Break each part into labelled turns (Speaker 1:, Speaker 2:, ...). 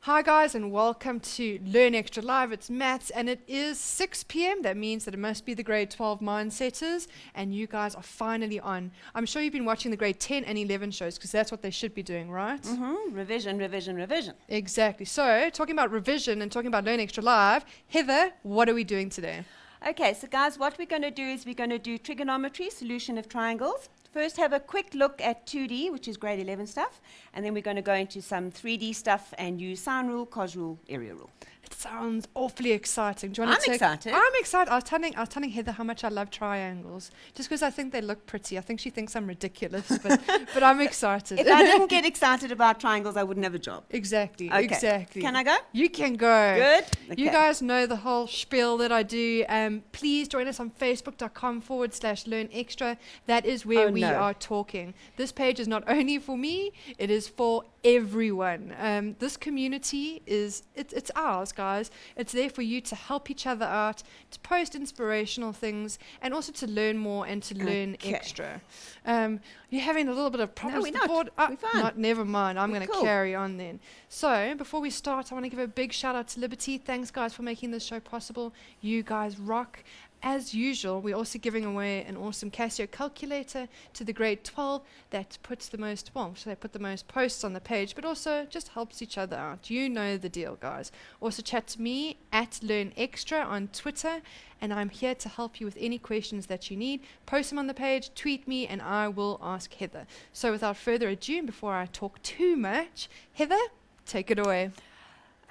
Speaker 1: Hi guys and welcome to Learn Extra Live. It's maths and it is 6 p.m. That means that it must be the grade 12 mind setters and you guys are finally on. I'm sure you've been watching the grade 10 and 11 shows because that's what they should be doing, right?
Speaker 2: Revision, revision, revision.
Speaker 1: Exactly. So talking about revision and talking about Learn Extra Live, Heather, what are we doing today?
Speaker 2: Okay, so guys, what we're going to do is we're going to do trigonometry, solution of triangles. First have a quick look at 2D, which is grade 11 stuff, and then we're going to go into some 3D stuff and use sine rule, cos rule, area rule.
Speaker 1: It sounds awfully exciting. Do you want
Speaker 2: I'm excited.
Speaker 1: I'm excited. I was telling Heather how much I love triangles, just because I think they look pretty. I think she thinks I'm ridiculous, but I'm excited.
Speaker 2: If I didn't get excited about triangles, I wouldn't have a job.
Speaker 1: Exactly,
Speaker 2: Okay.
Speaker 1: exactly.
Speaker 2: Can I go?
Speaker 1: You can go.
Speaker 2: Good.
Speaker 1: You
Speaker 2: Okay.
Speaker 1: guys know the whole spiel that I do. Please join us on facebook.com/learn extra. That is where we are talking. This page is not only for me, it is for everyone. This community it's ours, guys. It's there for you to help each other out, to post inspirational things, and also to learn more and to learn extra. You're having a little bit of problems
Speaker 2: we're
Speaker 1: with the board.
Speaker 2: We're fine.
Speaker 1: Never mind. I'm going to
Speaker 2: cool.
Speaker 1: carry on then. So before we start, I want to give a big shout out to Liberty. Thanks, guys, for making this show possible. You guys rock. As usual, we're also giving away an awesome Casio calculator to the grade 12 that puts the most, so they put the most posts on the page, but also just helps each other out. You know the deal, guys. Also chat to me at Learn Extra on Twitter, and I'm here to help you with any questions that you need. Post them on the page, tweet me, and I will ask Heather. So without further ado, before I talk too much, Heather, take it away.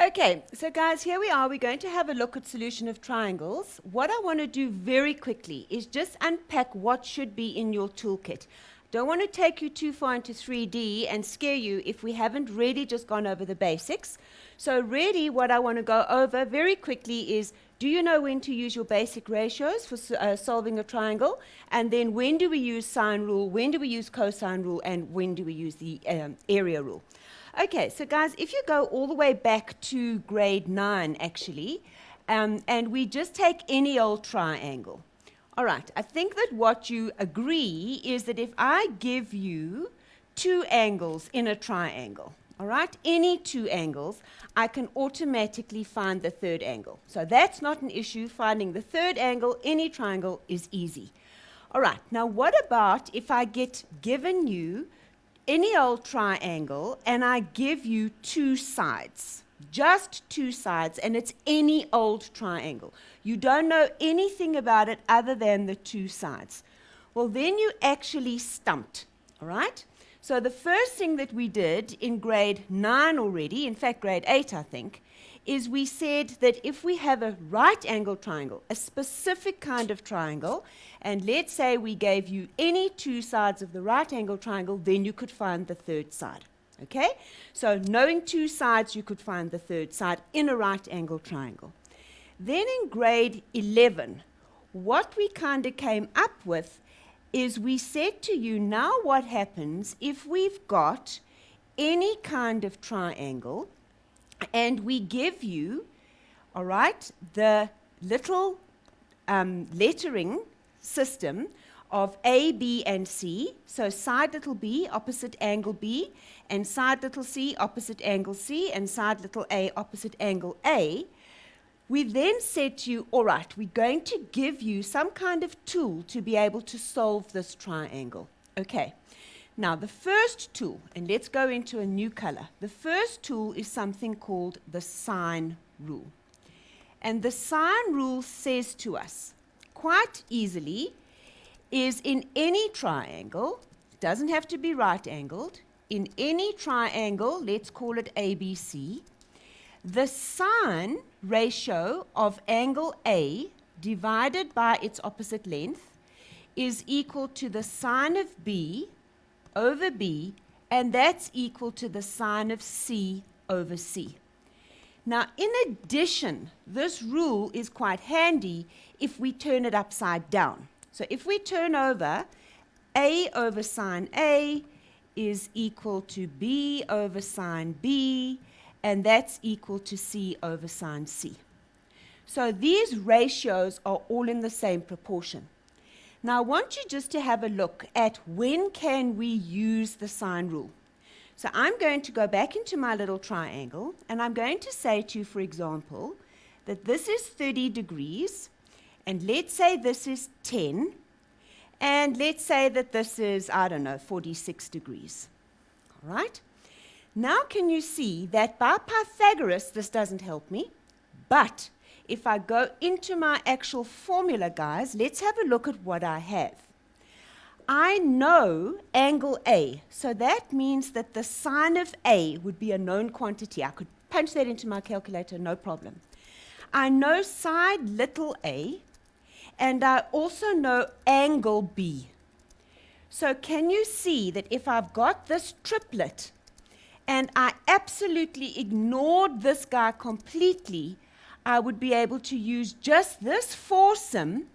Speaker 2: Okay, so guys, here we are. We're going to have a look at solution of triangles. What I want to do very quickly is just unpack what should be in your toolkit. Don't want to take you too far into 3D and scare you if we haven't really just gone over the basics. So really what I want to go over very quickly is, do you know when to use your basic ratios for solving a triangle? And then when do we use sine rule, when do we use cosine rule, and when do we use the area rule? Okay, so guys, if you go all the way back to grade 9, actually, and we just take any old triangle. All right, I think that what you agree is that if I give you two angles in a triangle, all right, any two angles, I can automatically find the third angle. So that's not an issue. Finding the third angle, any triangle, is easy. All right, now what about if I given you any old triangle and I give you two sides, just two sides, and it's any old triangle. You don't know anything about it other than the two sides. Well, then you actually stumped, all right? So the first thing that we did in grade 9 already, in fact grade 8 I think, is we said that if we have a right angle triangle, a specific kind of triangle, and let's say we gave you any two sides of the right angle triangle, then you could find the third side. Okay? So knowing two sides, you could find the third side in a right angle triangle. Then in grade 11, what we kind of came up with is we said to you, now what happens if we've got any kind of triangle and we give you, all right, the little lettering system of A, B, and C. So side little b, opposite angle B, and side little c, opposite angle C, and side little a, opposite angle A. We then said to you, all right, we're going to give you some kind of tool to be able to solve this triangle. Okay. Now, the first tool, and let's go into a new color. The first tool is something called the sine rule. And the sine rule says to us, quite easily, is in any triangle, doesn't have to be right angled, in any triangle, let's call it ABC, the sine ratio of angle A divided by its opposite length is equal to the sine of B over B, and that's equal to the sine of C over C. Now, in addition, this rule is quite handy if we turn it upside down. So if we turn over A over sine A is equal to B over sine B, and that's equal to C over sine C. So these ratios are all in the same proportion. Now I want you just to have a look at when can we use the sine rule. So I'm going to go back into my little triangle, and I'm going to say to you, for example, that this is 30 degrees, and let's say this is 10, and let's say that this is, I don't know, 46 degrees. All right? Now can you see that by Pythagoras, this doesn't help me, but if I go into my actual formula, guys, let's have a look at what I have. I know angle A, so that means that the sine of A would be a known quantity. I could punch that into my calculator, no problem. I know side little a, and I also know angle B. So can you see that if I've got this triplet, and I absolutely ignored this guy completely, I would be able to use just this foursome,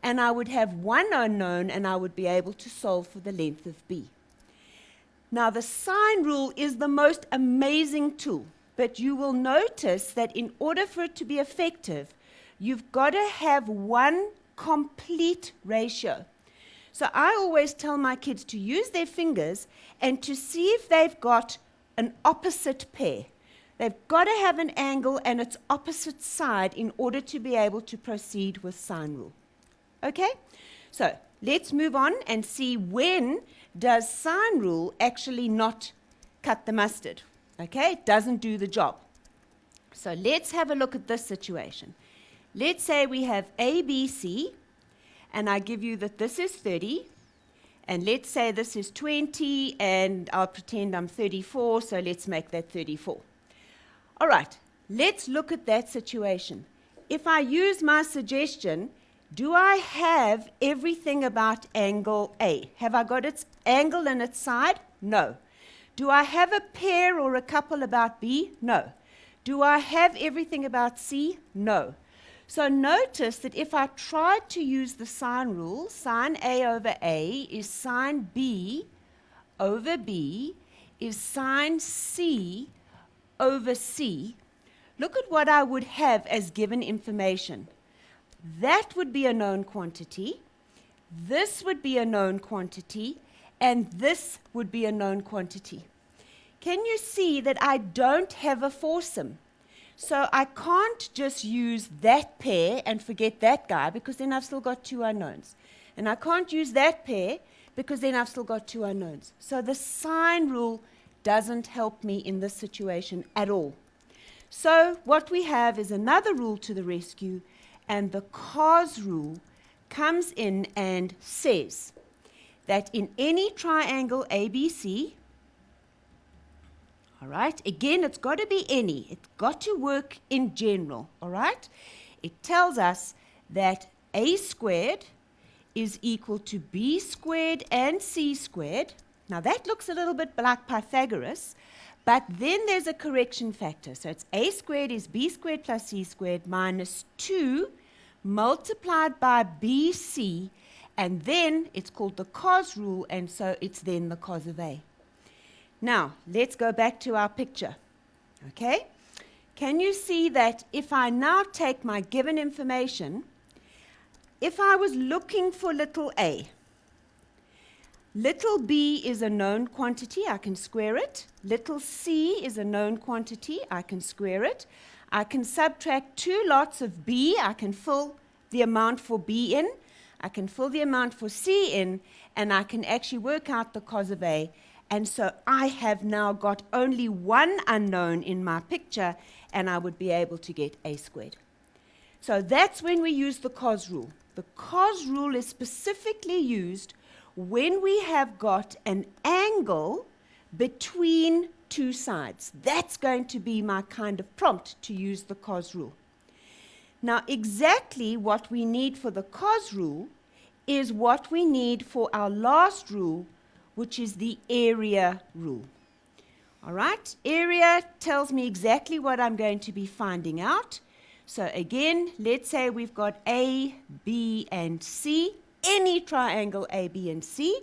Speaker 2: and I would have one unknown, and I would be able to solve for the length of B. Now, the sine rule is the most amazing tool, but you will notice that in order for it to be effective, you've got to have one complete ratio. So I always tell my kids to use their fingers and to see if they've got an opposite pair. They've got to have an angle and its opposite side in order to be able to proceed with sine rule. Okay? So let's move on and see when does sine rule actually not cut the mustard. Okay? It doesn't do the job. So let's have a look at this situation. Let's say we have ABC, and I give you that this is 30, and let's say this is 20, and I'll pretend I'm 34, so let's make that 34. All right, let's look at that situation. If I use my suggestion, do I have everything about angle A? Have I got its angle and its side? No. Do I have a pair or a couple about B? No. Do I have everything about C? No. So notice that if I tried to use the sine rule, sine A over A is sine B over B is sine C over C. Look at what I would have as given information. That would be a known quantity, this would be a known quantity, and this would be a known quantity. Can you see that I don't have a foursome? So I can't just use that pair and forget that guy, because then I've still got two unknowns. And I can't use that pair because then I've still got two unknowns. So the sine rule doesn't help me in this situation at all. So what we have is another rule to the rescue, and the cos rule comes in and says that in any triangle ABC, all right, again, it's got to be any. It's got to work in general, all right? It tells us that a squared is equal to b squared and c squared. Now, that looks a little bit like Pythagoras, but then there's a correction factor. So it's a squared is b squared plus c squared minus 2 multiplied by bc, and then it's called the cos rule, and so it's then the cos of a. Now, let's go back to our picture, okay? Can you see that if I now take my given information, if I was looking for little a, little b is a known quantity, I can square it. Little c is a known quantity, I can square it. I can subtract two lots of b, I can fill the amount for b in, I can fill the amount for c in, and I can actually work out the cos of a. And so I have now got only one unknown in my picture, and I would be able to get a squared. So that's when we use the cos rule. The cos rule is specifically used when we have got an angle between two sides. That's going to be my kind of prompt to use the cos rule. Now, exactly what we need for the cos rule is what we need for our last rule, which is the area rule. All right, area tells me exactly what I'm going to be finding out. So again, let's say we've got A, B, and C, any triangle A, B, and C.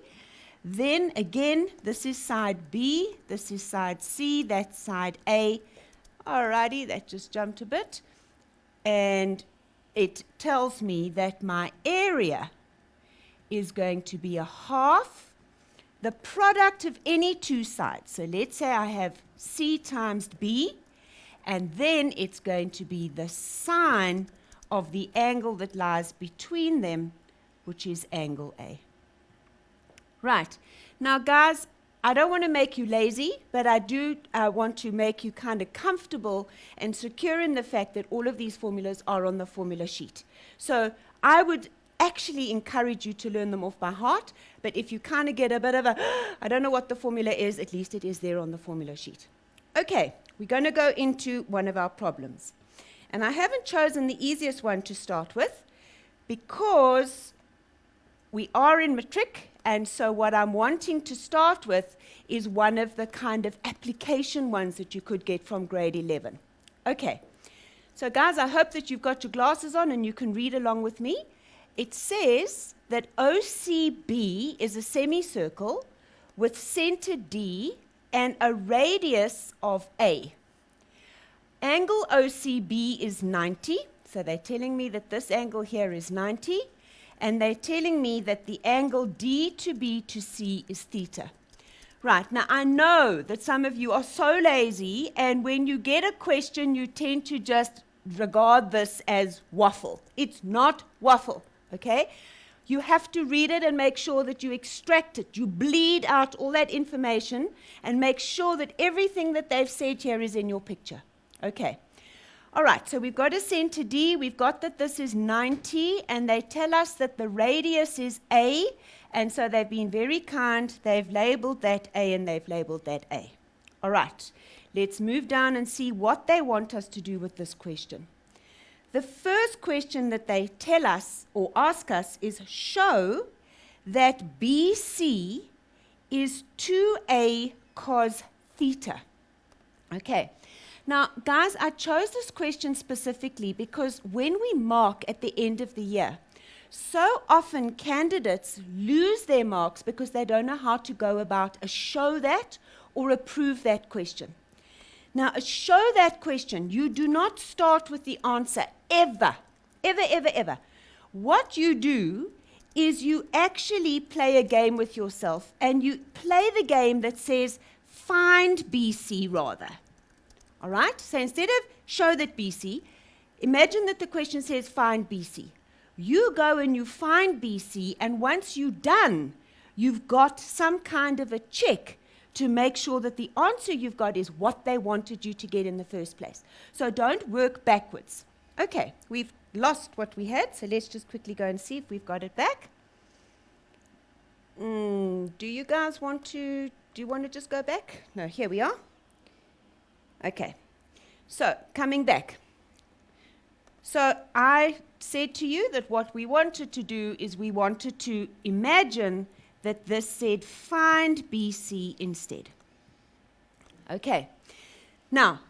Speaker 2: Then again, this is side B, this is side C, that's side A. Alrighty, that just jumped a bit. And it tells me that my area is going to be a half the product of any two sides. So let's say I have C times B, and then it's going to be the sine of the angle that lies between them, which is angle A. Right. Now, guys, I don't want to make you lazy, but I do want to make you kind of comfortable and secure in the fact that all of these formulas are on the formula sheet. So I would actually encourage you to learn them off by heart, but if you kind of get a bit of a, I don't know what the formula is, at least it is there on the formula sheet. Okay, we're going to go into one of our problems. And I haven't chosen the easiest one to start with because we are in matric, and so what I'm wanting to start with is one of the kind of application ones that you could get from grade 11. Okay, so guys, I hope that you've got your glasses on and you can read along with me. It says that OCB is a semicircle with center D and a radius of A. Angle OCB is 90, so they're telling me that this angle here is 90, and they're telling me that the angle D to B to C is theta. Right, now I know that some of you are so lazy, and when you get a question, you tend to just regard this as waffle. It's not waffle, okay? You have to read it and make sure that you extract it. You bleed out all that information and make sure that everything that they've said here is in your picture. Okay. All right, so we've got a center D. We've got that this is 90, and they tell us that the radius is A, and so they've been very kind. They've labeled that A, and they've labeled that A. All right, let's move down and see what they want us to do with this question. The first question that they tell us or ask us is show that BC is 2A cos theta. Okay. Now, guys, I chose this question specifically because when we mark at the end of the year, so often candidates lose their marks because they don't know how to go about a show that or a prove that question. Now, a show that question, you do not start with the answer ever, ever, ever, ever. What you do is you actually play a game with yourself, and you play the game that says find BC rather. All right? So instead of show that BC, imagine that the question says find BC. You go and you find BC, and once you're done, you've got some kind of a check to make sure that the answer you've got is what they wanted you to get in the first place. So don't work backwards. Okay, we've lost what we had, so let's just quickly go and see if we've got it back. Do you guys want to just go back? No, here we are. Okay, so coming back. So I said to you that what we wanted to do is we wanted to imagine that this said find BC instead. Okay, now,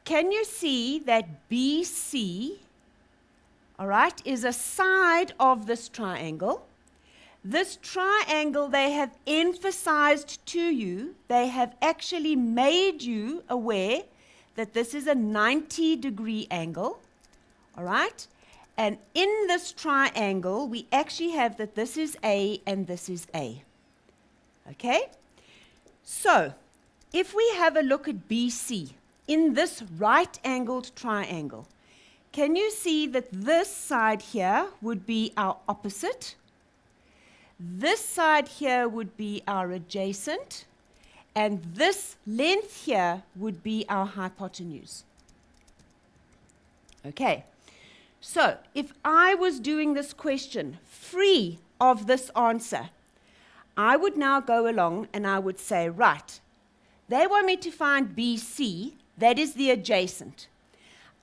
Speaker 2: can you see that BC, all right, is a side of this triangle? This triangle, they have emphasized to you, they have actually made you aware that this is a 90-degree angle, all right? And in this triangle, we actually have that this is A and this is A, okay? So, if we have a look at BC in this right-angled triangle, can you see that this side here would be our opposite? This side here would be our adjacent, and this length here would be our hypotenuse. Okay, so if I was doing this question free of this answer, I would now go along and I would say, right, they want me to find BC, that is the adjacent.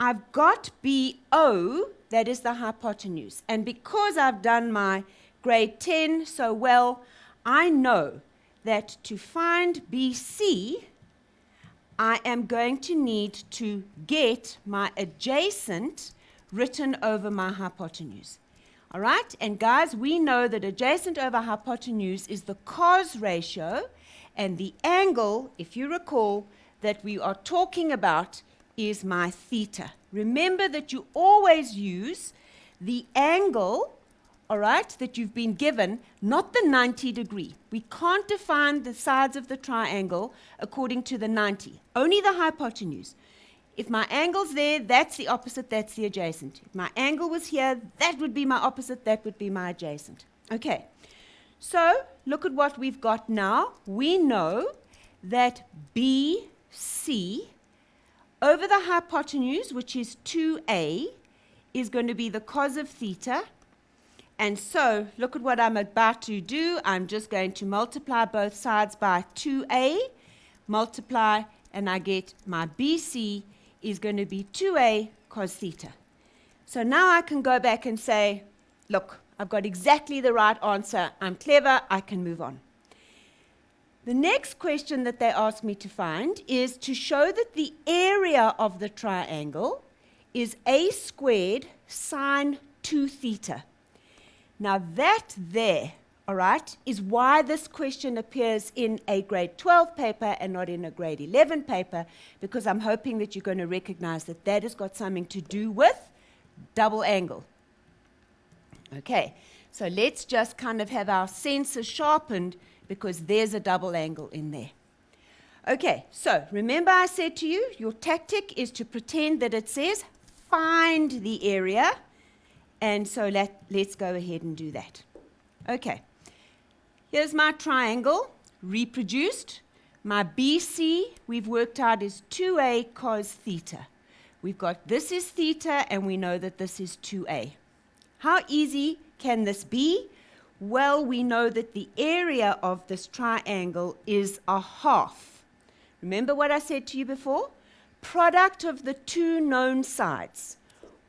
Speaker 2: I've got BO, that is the hypotenuse, and because I've done my grade 10 so well, I know that to find BC, I am going to need to get my adjacent written over my hypotenuse. All right? And guys, we know that adjacent over hypotenuse is the cos ratio, and the angle, if you recall, that we are talking about is my theta. Remember that you always use the angle, all right, that you've been given, not the 90 degree. We can't define the sides of the triangle according to the 90, only the hypotenuse. If my angle's there, that's the opposite, that's the adjacent. If my angle was here, that would be my opposite, that would be my adjacent. Okay, so look at what we've got now. We know that BC over the hypotenuse, which is 2a, is going to be the cos of theta. And so look at what I'm about to do. I'm just going to multiply both sides by 2a, multiply, and I get my BC is going to be 2a cos theta. So now I can go back and say, look, I've got exactly the right answer. I'm clever. I can move on. The next question that they asked me to find is to show that the area of the triangle is a squared sine 2 theta. Now that there, all right, is why this question appears in a grade 12 paper and not in a grade 11 paper, because I'm hoping that you're going to recognize that that has got something to do with double angle. Okay, so let's just kind of have our senses sharpened because there's a double angle in there. Okay, so remember I said to you, your tactic is to pretend that it says find the area, and so let's go ahead and do that. Okay, here's my triangle reproduced. My BC we've worked out is 2a cos theta. We've got this is theta and we know that this is 2a. How easy can this be? Well, we know that the area of this triangle is a half. Remember what I said to you before? Product of the two known sides.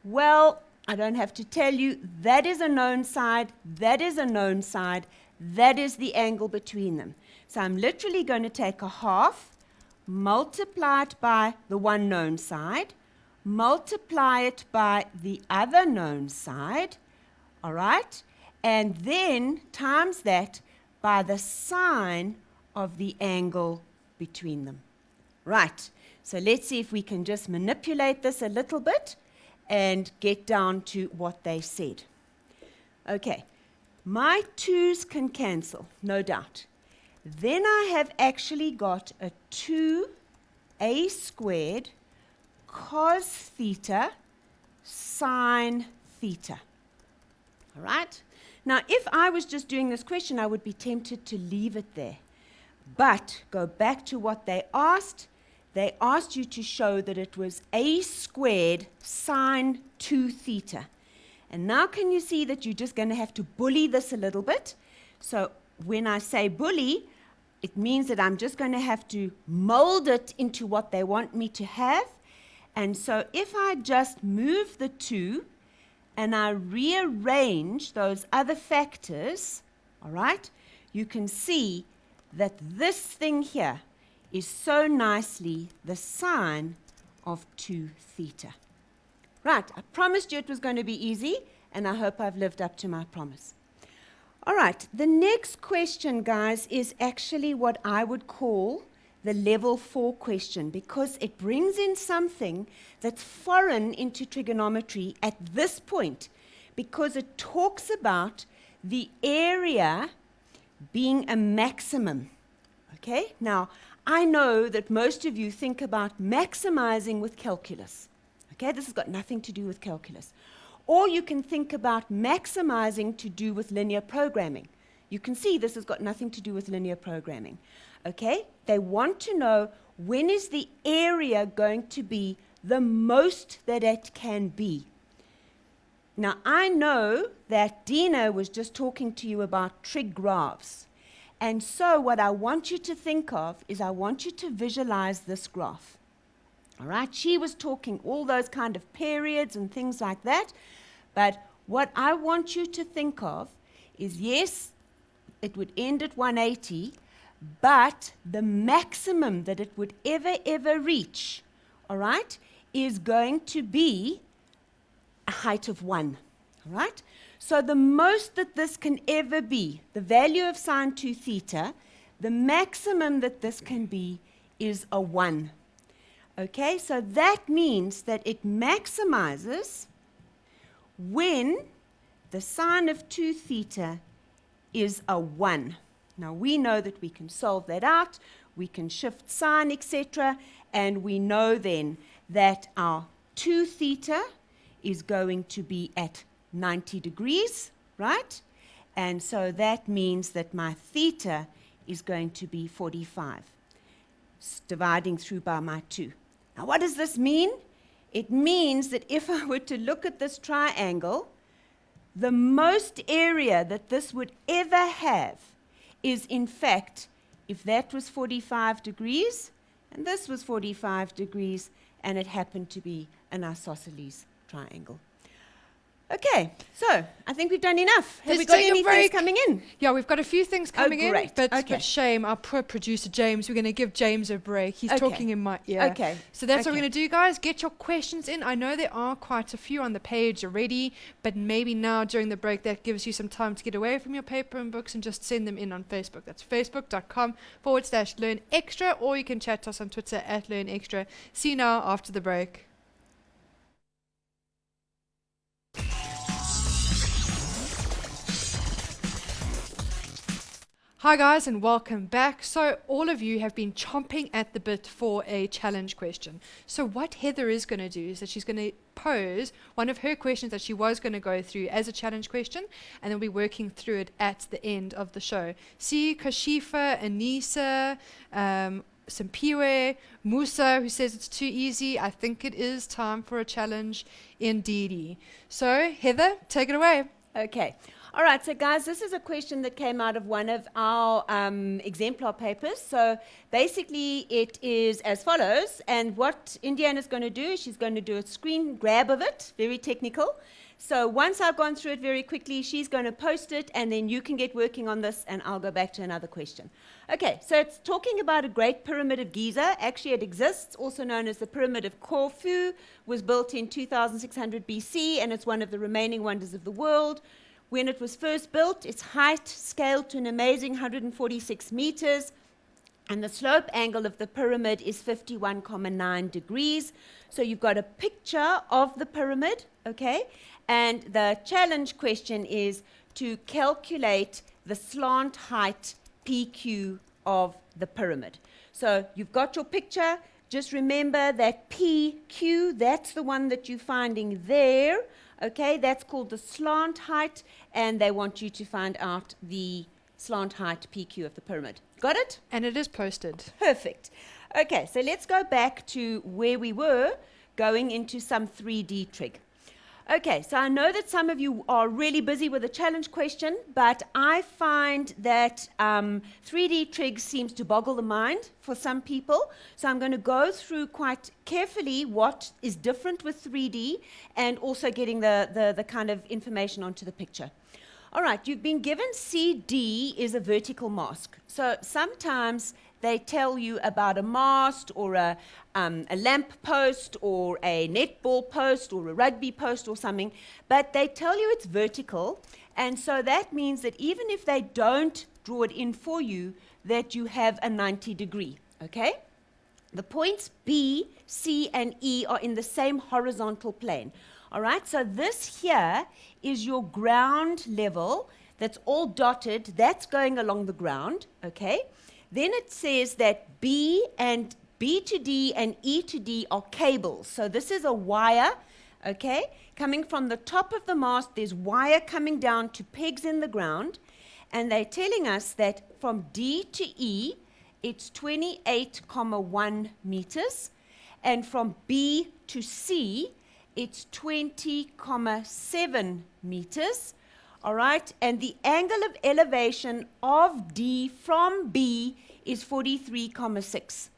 Speaker 2: Well, I don't have to tell you, that is a known side, that is a known side, that is the angle between them. So I'm literally going to take a half, multiply it by the one known side, multiply it by the other known side, all right, and then times that by the sine of the angle between them. Right, so let's see if we can just manipulate this a little bit and get down to what they said. Okay, my 2's can cancel, no doubt. Then I have actually got a 2a squared cos theta sine theta. All right? Now, if I was just doing this question, I would be tempted to leave it there. But go back to what they asked. They asked you to show that it was a squared sine 2 theta. And now can you see that you're just going to have to bully this a little bit? So when I say bully, it means that I'm just going to have to mold it into what they want me to have. And so if I just move the 2 and I rearrange those other factors, all right, you can see that this thing here is so nicely the sine of 2 theta. Right, I promised you it was going to be easy, and I hope I've lived up to my promise. All right, the next question, guys, is actually what I would call the level 4 question, because it brings in something that's foreign into trigonometry at this point, because it talks about the area being a maximum. Okay, now I know that most of you think about maximizing with calculus. Okay, this has got nothing to do with calculus. Or you can think about maximizing to do with linear programming. You can see this has got nothing to do with linear programming. Okay, they want to know when is the area going to be the most that it can be. Now, I know that Dina was just talking to you about trig graphs. And so what I want you to think of is I want you to visualize this graph. All right, she was talking all those kind of periods and things like that. But what I want you to think of is, yes, it would end at 180, but the maximum that it would ever reach, all right, is going to be a height of 1. All right? So the most that this can ever be, the value of sine 2 theta, the maximum that this can be is a 1. Okay, so that means that it maximizes when the sine of 2 theta is a 1. Now we know that we can solve that out. We can shift sine, etc. And we know then that our 2 theta is going to be at 90 degrees, right? And so that means that my theta is going to be 45, dividing through by my 2. Now what does this mean? It means that if I were to look at this triangle, the most area that this would ever have is, in fact, if that was 45 degrees, and this was 45 degrees, and it happened to be an isosceles triangle. Okay, so I think we've done enough. Have
Speaker 1: Let's
Speaker 2: we got
Speaker 1: take a
Speaker 2: any
Speaker 1: break.
Speaker 2: things coming in?
Speaker 1: Yeah, we've got a few things coming in,
Speaker 2: great.
Speaker 1: but
Speaker 2: Okay.
Speaker 1: shame, our poor producer James, we're going to give James a break. He's
Speaker 2: Okay.
Speaker 1: talking in my ear.
Speaker 2: Okay.
Speaker 1: So that's what we're
Speaker 2: Okay.
Speaker 1: going to do, guys. Get your questions in. I know there are quite a few on the page already, but maybe now during the break that gives you some time to get away from your paper and books and just send them in on Facebook. That's facebook.com/Learn Extra, or you can chat to us on Twitter @LearnExtra. See you now after the break. Hi guys and welcome back. So all of you have been chomping at the bit for a challenge question. So what Heather is going to do is that she's going to pose one of her questions that she was going to go through as a challenge question, and then we'll be working through it at the end of the show. See Kashifa, Anisa, Simpiwe, Musa, who says it's too easy. I think it is time for a challenge indeedy. So Heather, take it away.
Speaker 2: Okay. All right, so guys, this is a question that came out of one of our exemplar papers. So basically it is as follows, and what Indiana's going to do is she's going to do a screen grab of it, very technical. So once I've gone through it very quickly, she's going to post it, and then you can get working on this, and I'll go back to another question. Okay, so it's talking about a great pyramid of Giza. Actually, it exists, also known as the Pyramid of Khufu, was built in 2600 BC, and it's one of the remaining wonders of the world. When it was first built, its height scaled to an amazing 146 meters, and the slope angle of the pyramid is 51.9 degrees. So you've got a picture of the pyramid, okay? And the challenge question is to calculate the slant height PQ of the pyramid. So you've got your picture. Just remember that PQ, that's the one that you're finding there. Okay, that's called the slant height, and they want you to find out the slant height PQ of the pyramid. Got it?
Speaker 1: And it is posted.
Speaker 2: Perfect. Okay, so let's go back to where we were, going into some 3D trig. Okay, so I know that some of you are really busy with the challenge question, but I find that 3D trig seems to boggle the mind for some people. So I'm going to go through quite carefully what is different with 3D and also getting the kind of information onto the picture. All right, you've been given CD is a vertical mask. So sometimes they tell you about a mast or a lamp post or a netball post or a rugby post or something, but they tell you it's vertical, and so that means that even if they don't draw it in for you, that you have a 90 degree, okay? The points B, C, and E are in the same horizontal plane. All right, so this here is your ground level that's all dotted. That's going along the ground, okay? Then it says that B to D and E to D are cables. So this is a wire, okay? Coming from the top of the mast, there's wire coming down to pegs in the ground. And they're telling us that from D to E, it's 28.1 meters. And from B to C, it's 20.7 meters. All right, and the angle of elevation of D from B is 43.6.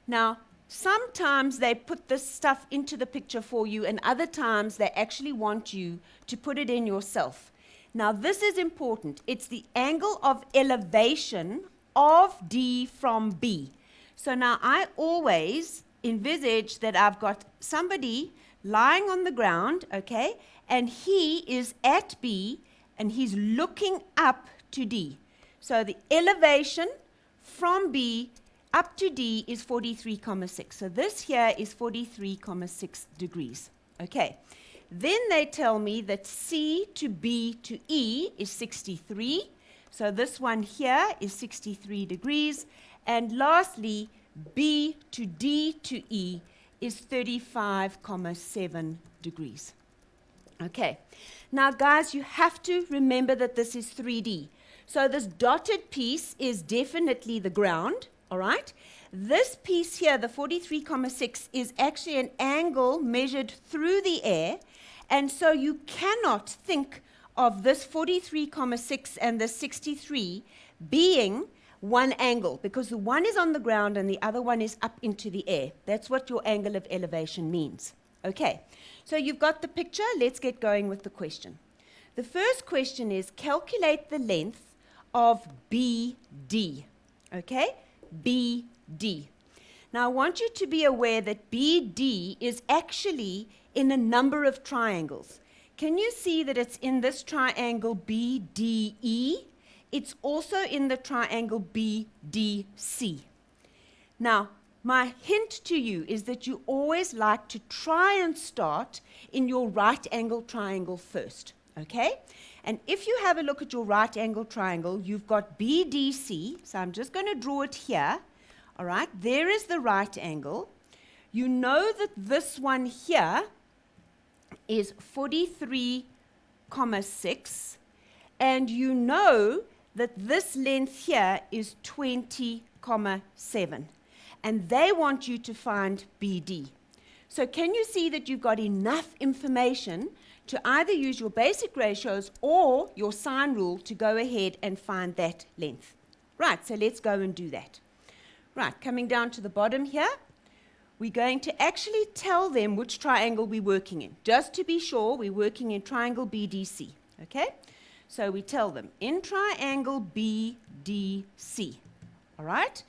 Speaker 2: Now, sometimes they put this stuff into the picture for you, and other times they actually want you to put it in yourself. Now, this is important. It's the angle of elevation of D from B. So now I always envisage that I've got somebody lying on the ground, okay, and he is at B, and he's looking up to D. So the elevation from B up to D is 43.6. So this here is 43.6 degrees. Okay. Then they tell me that C to B to E is 63. So this one here is 63 degrees. And lastly, B to D to E is 35,7 degrees. Okay. Now, guys, you have to remember that this is 3D. So this dotted piece is definitely the ground, all right? This piece here, the 43,6, is actually an angle measured through the air. And so you cannot think of this 43,6 and the 63 being one angle, because the one is on the ground and the other one is up into the air. That's what your angle of elevation means. Okay, so you've got the picture. Let's get going with the question. The first question is calculate the length of BD. Okay, BD. Now I want you to be aware that BD is actually in a number of triangles. Can you see that it's in this triangle BDE? It's also in the triangle BDC. Now, my hint to you is that you always like to try and start in your right angle triangle first, okay? And if you have a look at your right angle triangle, you've got BDC, so I'm just going to draw it here, all right? There is the right angle. You know that this one here is 43,6, and you know that this length here is 20,7, and they want you to find BD. So can you see that you've got enough information to either use your basic ratios or your sine rule to go ahead and find that length? Right, so let's go and do that. Right, coming down to the bottom here, we're going to actually tell them which triangle we're working in. Just to be sure, we're working in triangle BDC, okay? So we tell them, in triangle BDC, all right?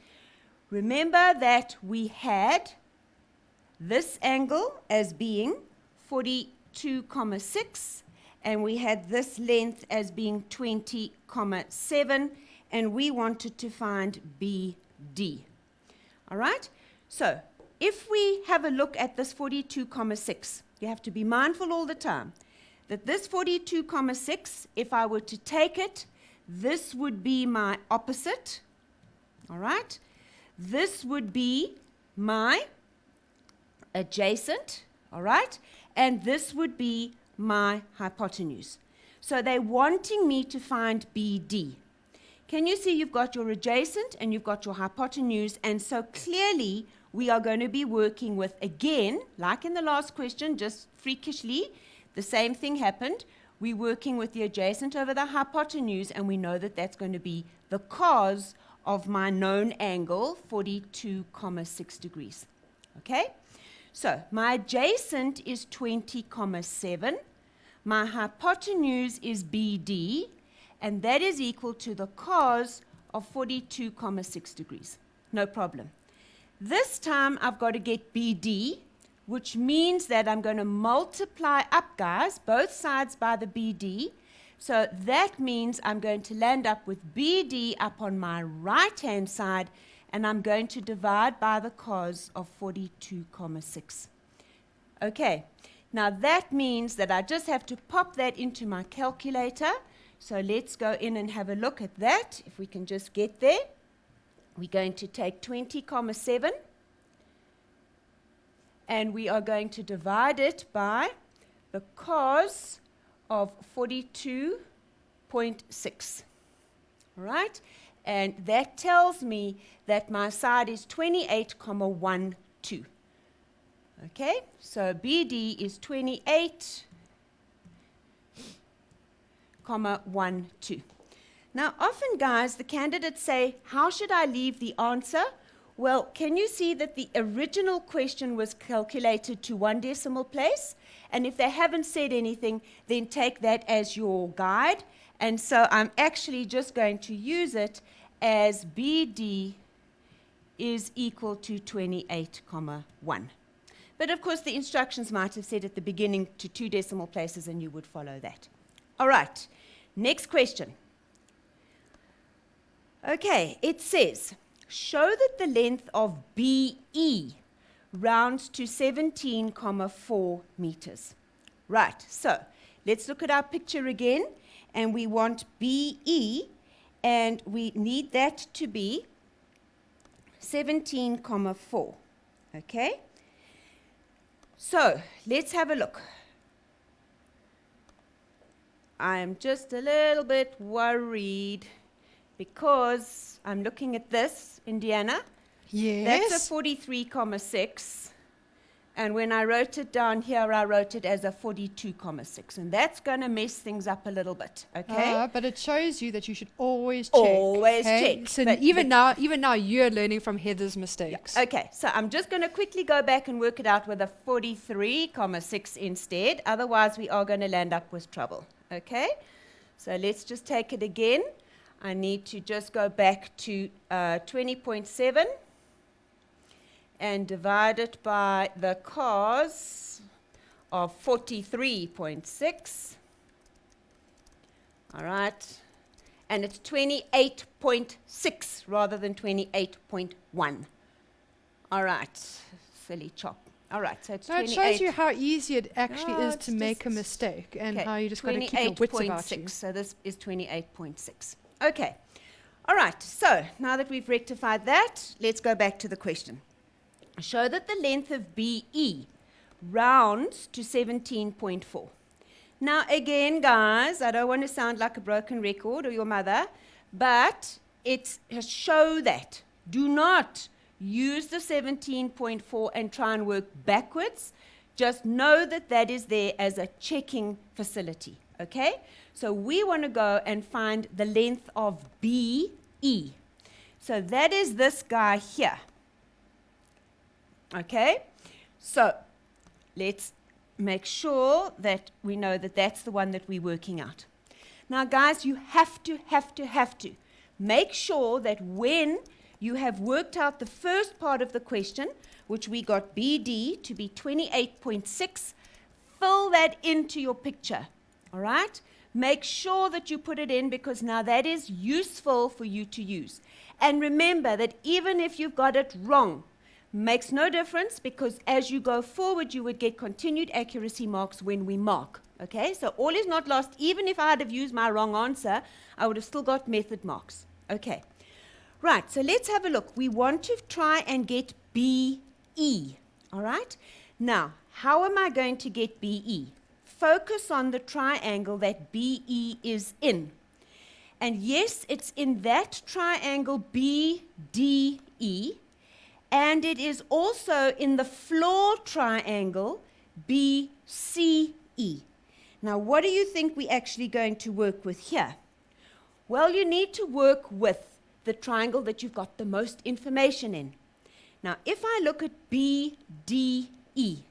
Speaker 2: Remember that we had this angle as being 42,6, and we had this length as being 20,7, and we wanted to find BD, all right? So if we have a look at this 42,6, you have to be mindful all the time that this 42,6, if I were to take it, this would be my opposite, all right? This would be my adjacent, all right? And this would be my hypotenuse. So they're wanting me to find BD. Can you see you've got your adjacent and you've got your hypotenuse, and so clearly we are going to be working with, again, like in the last question, just freakishly, the same thing happened. We're working with the adjacent over the hypotenuse, and we know that that's going to be the cos of my known angle, 42,6 degrees. Okay? So my adjacent is 20,7. My hypotenuse is BD, and that is equal to the cos of 42,6 degrees. No problem. This time I've got to get BD, which means that I'm going to multiply up, guys, both sides by the BD. So that means I'm going to land up with BD up on my right-hand side, and I'm going to divide by the cos of 42,6. Okay, now that means that I just have to pop that into my calculator. So let's go in and have a look at that, if we can just get there. We're going to take 20,7, and we are going to divide it by the cos of 42.6. All right? And that tells me that my side is 28,12. Okay? So BD is 28,12. Now, often, guys, the candidates say, how should I leave the answer? Well, can you see that the original question was calculated to 1 decimal place? And if they haven't said anything, then take that as your guide. And so I'm actually just going to use it as BD is equal to 28,1. But of course, the instructions might have said at the beginning to 2 decimal places, and you would follow that. All right, next question. Okay, it says, show that the length of BE rounds to 17,4 meters. Right, so let's look at our picture again, and we want BE, and we need that to be 17,4. Okay? So let's have a look. I'm just a little bit worried because I'm looking at this, Indiana.
Speaker 1: Yes.
Speaker 2: That's a 43,6. And when I wrote it down here, I wrote it as a 42,6. And that's going to mess things up a little bit, okay?
Speaker 1: But it shows you that you should always check.
Speaker 2: Always
Speaker 1: okay?
Speaker 2: check.
Speaker 1: So
Speaker 2: But
Speaker 1: even now, you're learning from Heather's mistakes.
Speaker 2: Okay, so I'm just going to quickly go back and work it out with a 43,6 instead. Otherwise, we are going to land up with trouble, okay? So let's just take it again. I need to just go back to 20.7 and divide it by the cos of 43.6. All right. And it's 28.6 rather than 28.1. All right. Silly chop. All right. So it's
Speaker 1: So it
Speaker 2: 28.
Speaker 1: shows you how easy it actually
Speaker 2: No,
Speaker 1: is
Speaker 2: it's
Speaker 1: to make a
Speaker 2: just-
Speaker 1: mistake and
Speaker 2: Okay,
Speaker 1: how you just got to keep your wits about you.
Speaker 2: 28.6. So this is 28.6. Okay. All right. So now that we've rectified that, let's go back to the question. Show that the length of BE rounds to 17.4. Now, again, guys, I don't want to sound like a broken record or your mother, but it's show that. Do not use the 17.4 and try and work backwards. Just know that that is there as a checking facility, okay? So we want to go and find the length of BE. So that is this guy here. Okay? So let's make sure that we know that that's the one that we're working out. Now, guys, you have to make sure that when you have worked out the first part of the question, which we got BD to be 28.6, fill that into your picture, all right? Make sure that you put it in because now that is useful for you to use. And remember that even if you've got it wrong, makes no difference because as you go forward, you would get continued accuracy marks when we mark. Okay, so all is not lost. Even if I had have used my wrong answer, I would have still got method marks. Okay, right, so let's have a look. We want to try and get BE. All right, now, how am I going to get BE? Focus on the triangle that BE is in. And yes, it's in that triangle BDE. And it is also in the floor triangle BCE. Now, what do you think we're actually going to work with here? Well, you need to work with the triangle that you've got the most information in. Now, if I look at BDE,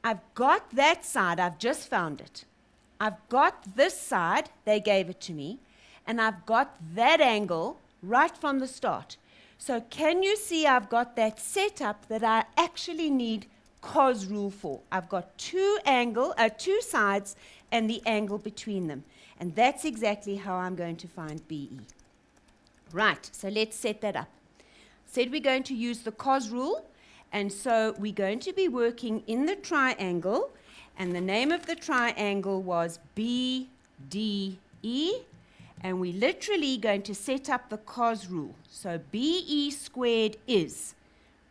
Speaker 2: I've got that side, I've just found it. I've got this side, they gave it to me, and I've got that angle right from the start. So can you see I've got that setup that I actually need cos rule for? I've got two sides and the angle between them. And that's exactly how I'm going to find BE. Right, so let's set that up. Said we're going to use the cos rule. And so we're going to be working in the triangle. And the name of the triangle was BDE. And we're literally going to set up the cos rule. So BE squared is,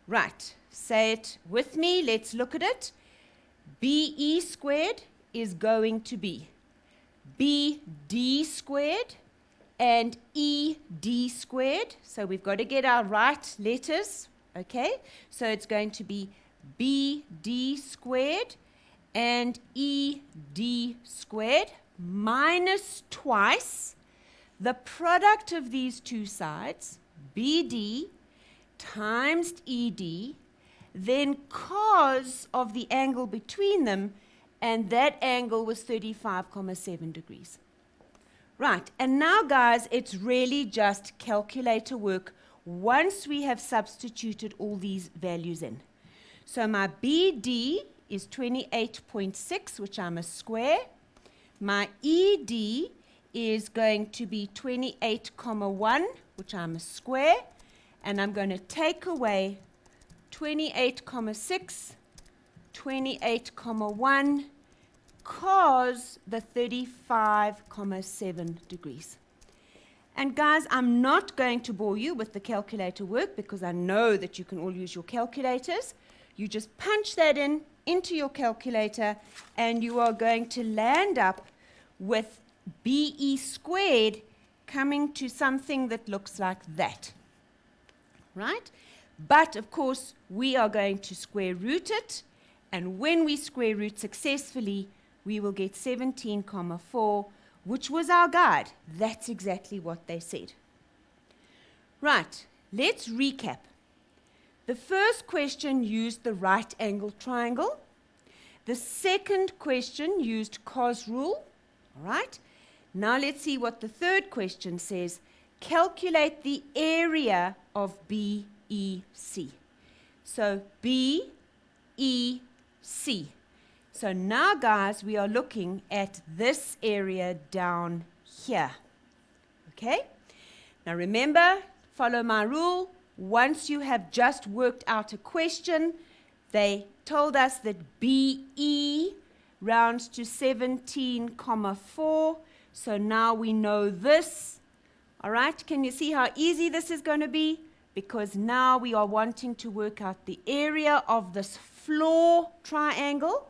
Speaker 2: right, say it with me, let's look at it. BE squared is going to be BD squared and ED squared. So we've got to get our right letters, okay? So it's going to be BD squared and ED squared minus twice the product of these two sides, BD times ED, then cos of the angle between them, and that angle was 35,7 degrees. Right, and now, guys, it's really just calculator work once we have substituted all these values in. So my BD is 28.6, which I'm a square. My ED is going to be 28,1, which I'm a square, and I'm going to take away 28,6, 28,1, cos the 35,7 degrees. And guys, I'm not going to bore you with the calculator work because I know that you can all use your calculators. You just punch that into your calculator and you are going to land up with BE squared coming to something that looks like that. Right? But of course, we are going to square root it. And when we square root successfully, we will get 17,4, which was our guide. That's exactly what they said. Right, let's recap. The first question used the right angle triangle. The second question used cos rule. All right. Now let's see what the third question says. Calculate the area of BEC. So BEC. So now, guys, we are looking at this area down here. Okay? Now remember, follow my rule. Once you have just worked out a question, they told us that BE rounds to 17,4. So now we know this. All right? Can you see how easy this is going to be? Because now we are wanting to work out the area of this floor triangle.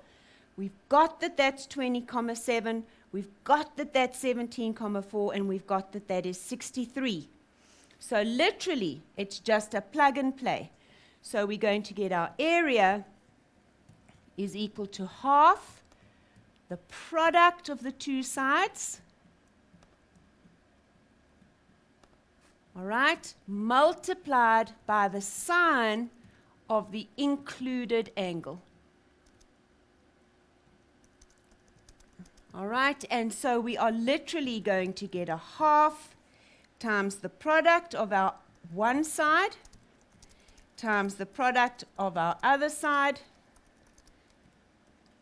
Speaker 2: We've got that that's 20,7. We've got that that's 17,4. And we've got that that is 63. So literally, it's just a plug and play. So we're going to get our area is equal to half the product of the two sides. All right, multiplied by the sine of the included angle. All right, and so we are literally going to get a half times the product of our one side times the product of our other side.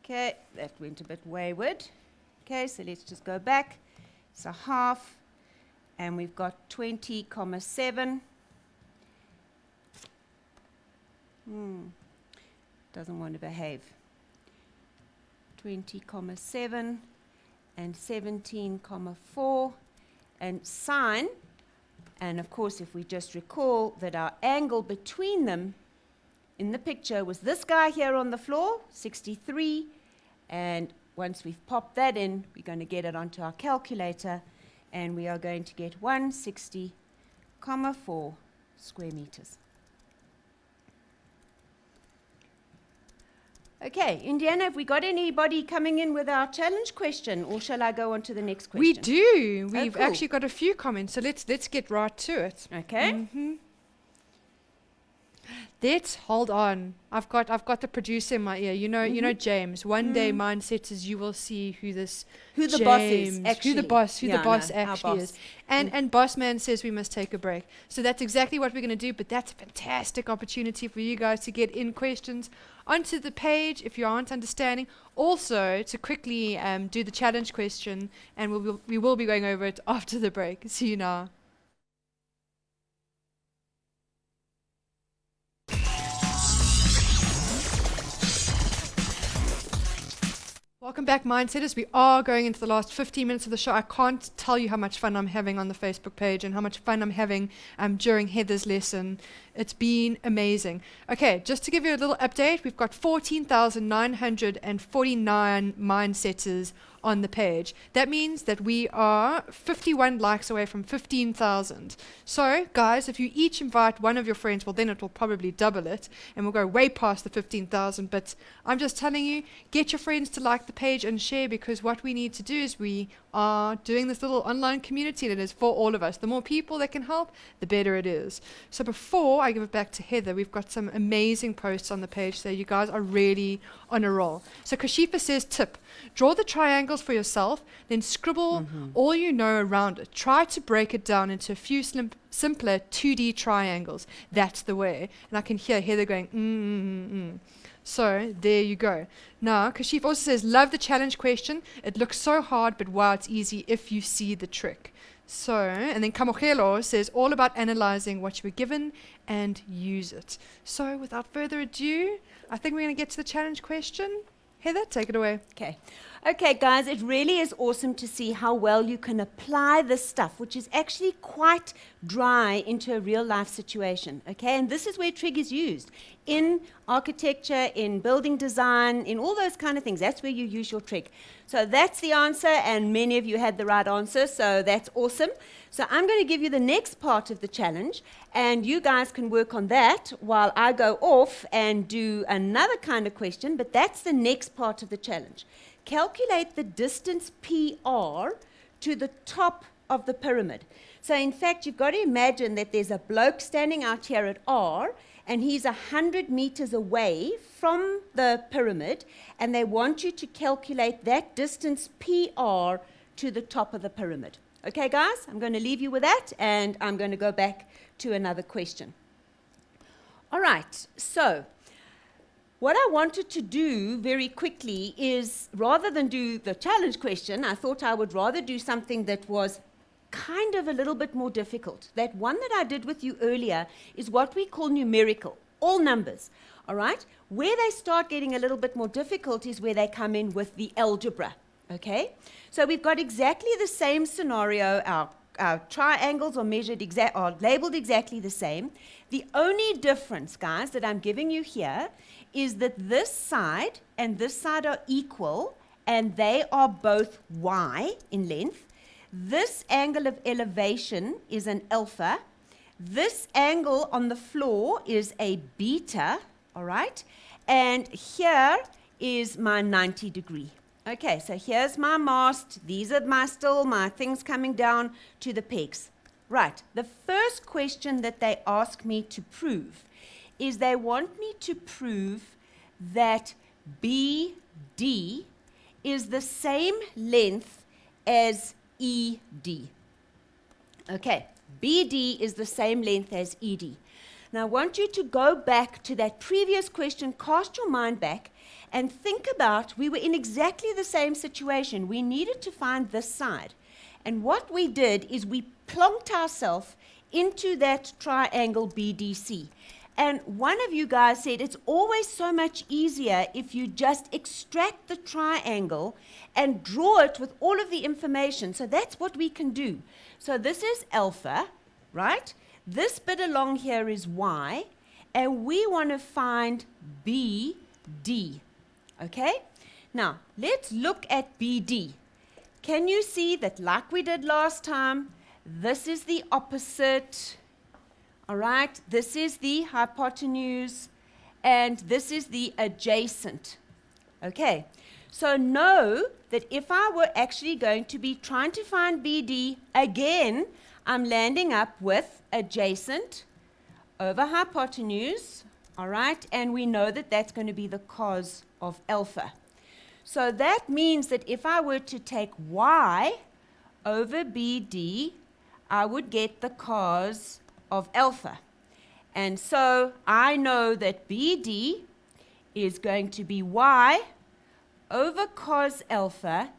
Speaker 2: Okay, that went a bit wayward. Okay, so let's just go back. It's a half. And we've got 20,7. Doesn't want to behave. 20,7 and 17,4. And sine, and of course if we just recall that our angle between them in the picture was this guy here on the floor, 63. And once we've popped that in, we're going to get it onto our calculator. And we are going to get 160,4 square meters. Okay, Indiana, have we got anybody coming in with our challenge question, or shall I go on to the next question?
Speaker 1: We do. We've
Speaker 2: cool.
Speaker 1: actually got a few comments, so let's get right to it.
Speaker 2: Okay.
Speaker 1: Let's hold on. I've got the producer in my ear. You know James. One day mindset is you will see who the boss is actually. Who the boss actually is. And boss man says we must take a break. So that's exactly what we're going to do, but that's a fantastic opportunity for you guys to get in questions onto the page if you aren't understanding. Also to quickly do the challenge question, and we will be going over it after the break. See you now. Welcome back, Mindsetters. We are going into the last 15 minutes of the show. I can't tell you how much fun I'm having on the Facebook page and how much fun I'm having during Heather's lesson. It's been amazing. Okay, just to give you a little update, we've got 14,949 Mindsetters on the page. That means that we are 51 likes away from 15,000. So, guys, if you each invite one of your friends, well, then it will probably double it, and we'll go way past the 15,000. But I'm just telling you, get your friends to like the page and share, because what we need to do is we are doing this little online community that is for all of us. The more people that can help, the better it is. So before I give it back to Heather, we've got some amazing posts on the page there. You guys are really on a roll. So Kashifa says, tip, draw the triangles for yourself, then scribble all you know around it. Try to break it down into a few simpler 2D triangles. That's the way. And I can hear Heather going, So there you go. Now, Kashif also says, love the challenge question. It looks so hard, but wow, it's easy if you see the trick. So, and then Kamogelo says, all about analyzing what you were given and use it. So without further ado, I think we're going to get to the challenge question. Heather, take it away.
Speaker 2: Okay. Okay, guys, it really is awesome to see how well you can apply this stuff, which is actually quite dry, into a real life situation. Okay, and this is where trig is used in architecture, in building design, in all those kind of things. That's where you use your trig. So that's the answer, and many of you had the right answer, so that's awesome. So I'm going to give you the next part of the challenge, and you guys can work on that while I go off and do another kind of question, but that's the next part of the challenge. Calculate the distance PR to the top of the pyramid. So in fact, you've got to imagine that there's a bloke standing out here at R, and he's 100 meters away from the pyramid, and they want you to calculate that distance PR to the top of the pyramid. Okay, guys, I'm going to leave you with that, and I'm going to go back to another question. All right, so what I wanted to do very quickly is, rather than do the challenge question, I thought I would rather do something that was kind of a little bit more difficult. That one that I did with you earlier is what we call numerical, all numbers, all right? Where they start getting a little bit more difficult is where they come in with the algebra, okay? So we've got exactly the same scenario. Our triangles are labeled exactly the same. The only difference, guys, that I'm giving you here is that this side and this side are equal, and they are both y in length. This angle of elevation is an alpha. This angle on the floor is a beta, all right? And here is my 90 degree. Okay, so here's my mast. These are my things coming down to the pegs. Right, the first question that they ask me to prove is they want me to prove that BD is the same length as ED. Okay, BD is the same length as ED. Now I want you to go back to that previous question, cast your mind back, and think about, we were in exactly the same situation. We needed to find this side. And what we did is we plonked ourselves into that triangle BDC. And one of you guys said it's always so much easier if you just extract the triangle and draw it with all of the information. So that's what we can do. So this is alpha, right? This bit along here is y, and we want to find BD. Okay? Now, let's look at BD. Can you see that, like we did last time, this is the opposite? All right, this is the hypotenuse, and this is the adjacent. Okay, so know that if I were actually going to be trying to find BD, again, I'm landing up with adjacent over hypotenuse, all right, and we know that that's going to be the cos of alpha. So that means that if I were to take y over BD, I would get the cos of alpha. And so I know that BD is going to be y over cos alpha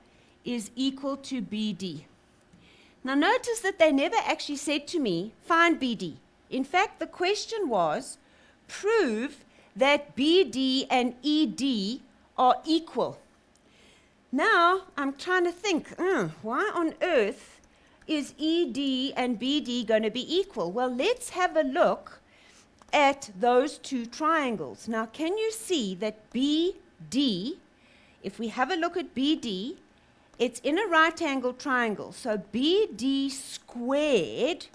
Speaker 2: is equal to BD. Now notice that they never actually said to me, find BD. In fact, the question was, prove that BD and ED are equal. Now I'm trying to think, why on earth is ED and BD going to be equal? Well, let's have a look at those two triangles. Now, can you see that BD, if we have a look at BD, it's in a right angle triangle. So BD squared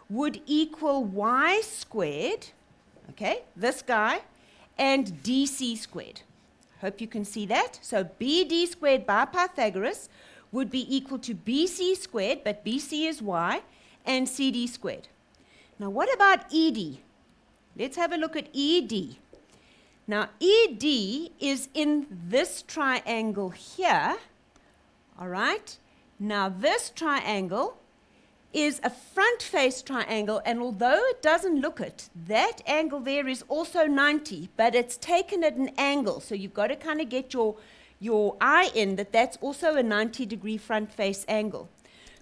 Speaker 2: would equal y squared, okay, this guy, and DC squared. Hope you can see that. So BD squared by Pythagoras would be equal to BC squared, but BC is y, and CD squared. Now what about ED? Let's have a look at ED. Now ED is in this triangle here, all right? Now this triangle is a front face triangle, and although it doesn't look it, that angle there is also 90, but it's taken at an angle, so you've got to kind of get your eye in that that's also a 90-degree front face angle.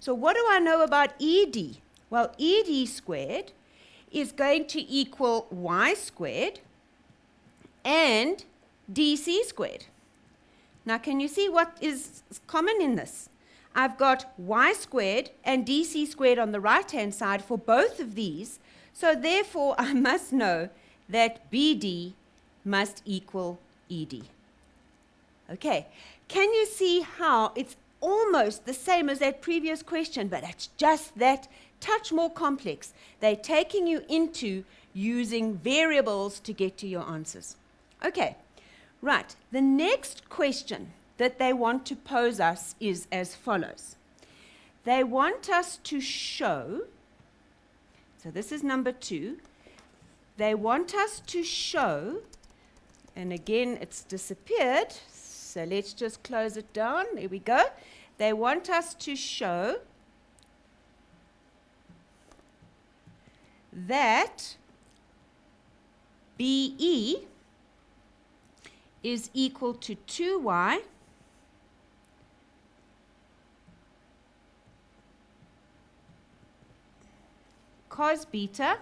Speaker 2: So what do I know about ED? Well, ED squared is going to equal y squared and DC squared. Now, can you see what is common in this? I've got y squared and dc squared on the right-hand side for both of these. So therefore, I must know that BD must equal ED. Okay, can you see how it's almost the same as that previous question, but it's just that touch more complex. They're taking you into using variables to get to your answers. Okay, right. The next question that they want to pose us is as follows. They want us to show, so this is number 2, they want us to show, and again it's disappeared, so let's just close it down. There we go. They want us to show that BE is equal to 2y cos beta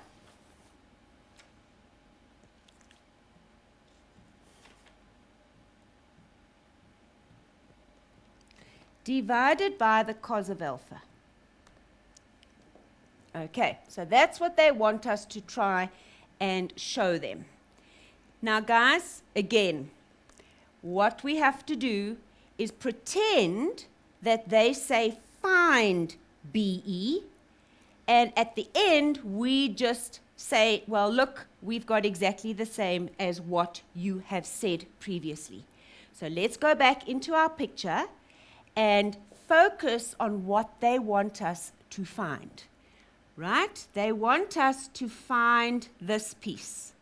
Speaker 2: divided by the cos of alpha. Okay, so that's what they want us to try and show them. Now, guys, again, what we have to do is pretend that they say find BE, and at the end, we just say, well, look, we've got exactly the same as what you have said previously. So let's go back into our picture and focus on what they want us to find. Right? They want us to find this piece.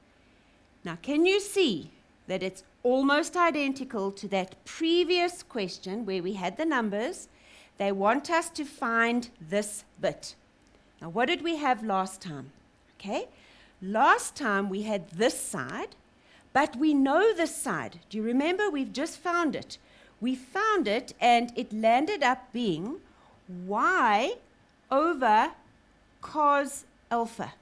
Speaker 2: Now, can you see that it's almost identical to that previous question where we had the numbers? They want us to find this bit. Now, what did we have last time? Okay, last time we had this side, but we know this side. Do you remember? We've just found it. We found it, and it landed up being y over cos alpha.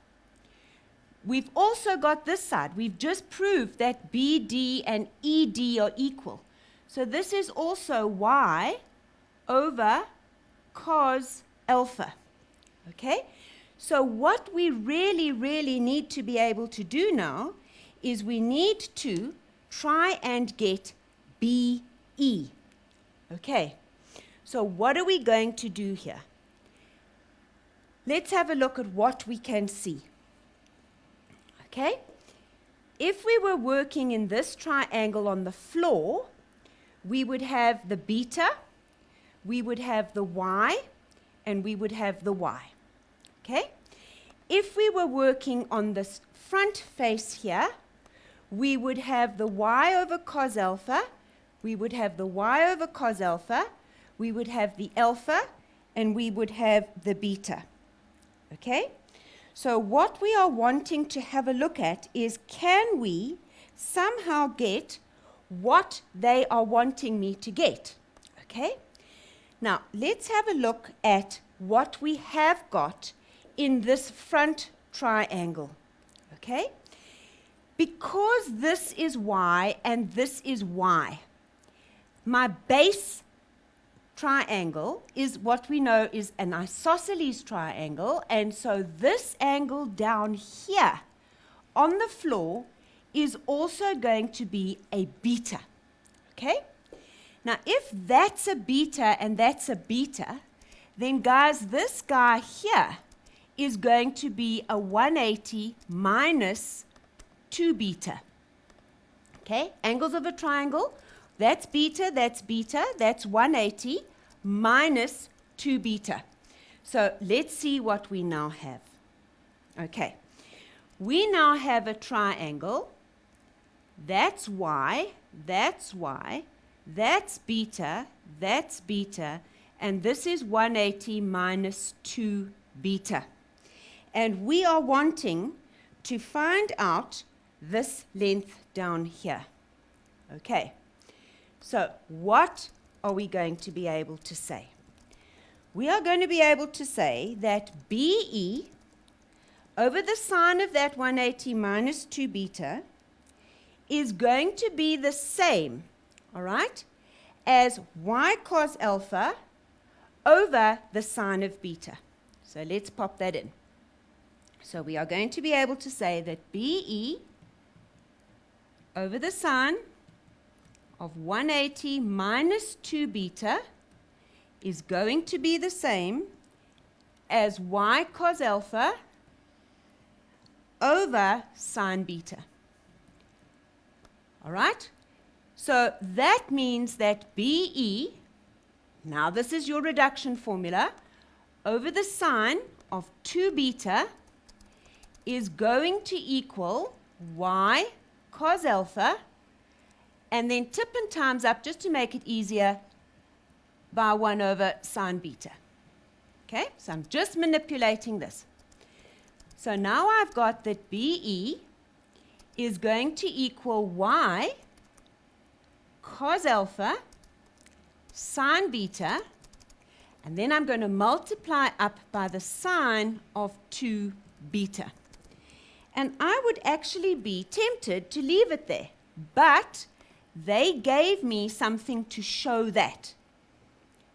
Speaker 2: We've also got this side. We've just proved that BD and ED are equal. So this is also y over cos alpha. Okay? So what we really need to be able to do now is we need to try and get BE. Okay? So what are we going to do here? Let's have a look at what we can see. Okay? If we were working in this triangle on the floor, we would have the beta, we would have the y, and we would have the y. Okay? If we were working on this front face here, we would have the y over cos alpha, we would have the y over cos alpha, we would have the alpha, and we would have the beta. Okay? So what we are wanting to have a look at is, can we somehow get what they are wanting me to get? Okay? Now, let's have a look at what we have got in this front triangle. Okay? Because this is y and this is y, my base triangle is what we know is an isosceles triangle, and so this angle down here on the floor is also going to be a beta. Okay? Now, if that's a beta and that's a beta, then guys, this guy here is going to be a 180 minus 2 beta. Okay? Angles of a triangle, that's beta, that's 180 minus 2 beta. So let's see what we now have. Okay. We now have a triangle. That's y, that's beta, and this is 180 minus 2 beta. And we are wanting to find out this length down here. Okay. So what are we going to be able to say? We are going to be able to say that BE over the sine of that 180 minus 2 beta is going to be the same, all right, as y cos alpha over the sine of beta. So let's pop that in. So we are going to be able to say that BE over the sine of 180 minus 2 beta is going to be the same as y cos alpha over sine beta. All right? So that means that BE, now this is your reduction formula, over the sine of 2 beta is going to equal y cos alpha, and then tip and times up just to make it easier by 1 over sine beta. Okay, so I'm just manipulating this. So now I've got that BE is going to equal y cos alpha sine beta, and then I'm going to multiply up by the sine of 2 beta. And I would actually be tempted to leave it there, but they gave me something to show that.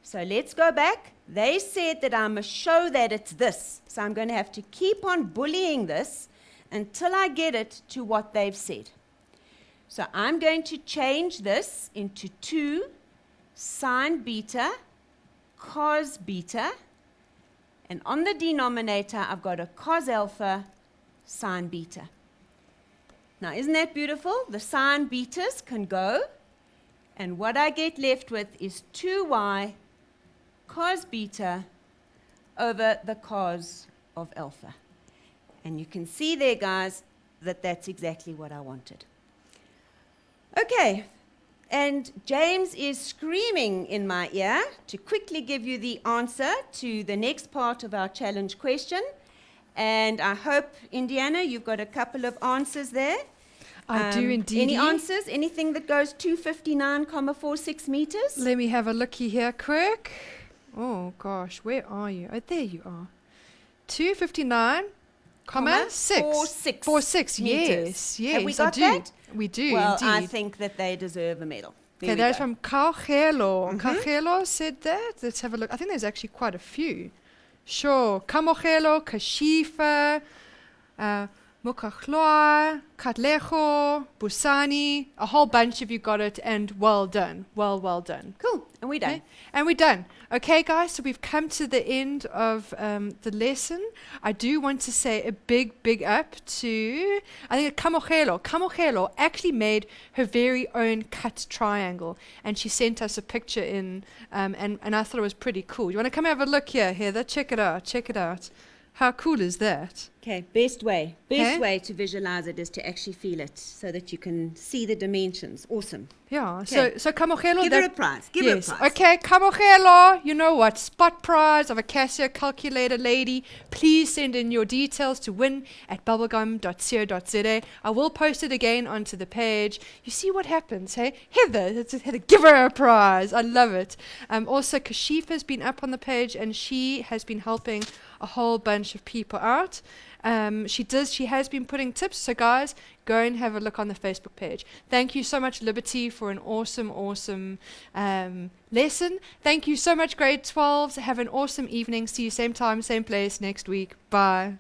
Speaker 2: So let's go back. They said that I must show that it's this. So I'm going to have to keep on bullying this until I get it to what they've said. So I'm going to change this into 2 sine beta cos beta. And on the denominator, I've got a cos alpha sine beta. Now, isn't that beautiful? The sine betas can go. And what I get left with is 2y cos beta over the cos of alpha. And you can see there, guys, that that's exactly what I wanted. Okay, and James is screaming in my ear to quickly give you the answer to the next part of our challenge question. And I hope, Indiana, you've got a couple of answers there.
Speaker 1: I do indeed.
Speaker 2: Any answers? Anything that goes 259,46 meters?
Speaker 1: Let me have a looky here quick. Oh gosh, where are you? Oh, there you are. 259, comma 6. 46
Speaker 2: meters.
Speaker 1: Yes.
Speaker 2: Have we got
Speaker 1: I do.
Speaker 2: that?
Speaker 1: We do,
Speaker 2: Well,
Speaker 1: indeed.
Speaker 2: I think that they deserve a medal. There
Speaker 1: Okay,
Speaker 2: we
Speaker 1: that's
Speaker 2: go.
Speaker 1: from Cauchelo. Cauchelo said that. Let's have a look. I think there's actually quite a few. Sure. Camochelo, Kashifa, Mukachloa, Katlejo, Busani. A whole bunch of you got it, and well done. Well done.
Speaker 2: Cool, and we're done.
Speaker 1: Okay. And we're done. Okay, guys, so we've come to the end of the lesson. I do want to say a big up to, I think, Camochelo. Camochelo actually made her very own cut triangle, and she sent us a picture in, and I thought it was pretty cool. You want to come have a look here, Heather? Check it out. How cool is that?
Speaker 2: Okay, best way
Speaker 1: Okay.
Speaker 2: to visualize it is to actually feel it so that you can see the dimensions. Awesome.
Speaker 1: Yeah,
Speaker 2: Okay.
Speaker 1: so Camochelo.
Speaker 2: Give her a prize. Give her a prize.
Speaker 1: Okay, Camochelo, you know what? Spot prize of a Casio calculator lady. Please send in your details to win@bubblegum.co.za. I will post it again onto the page. You see what happens, hey? Heather, give her a prize. I love it. Also, Kashifa's been up on the page, and she has been helping a whole bunch of people out. She has been putting tips. So guys, go and have a look on the Facebook page. Thank you so much, Liberty, for an awesome lesson. Thank you so much, grade 12s. Have an awesome evening. See you same time, same place next week. Bye.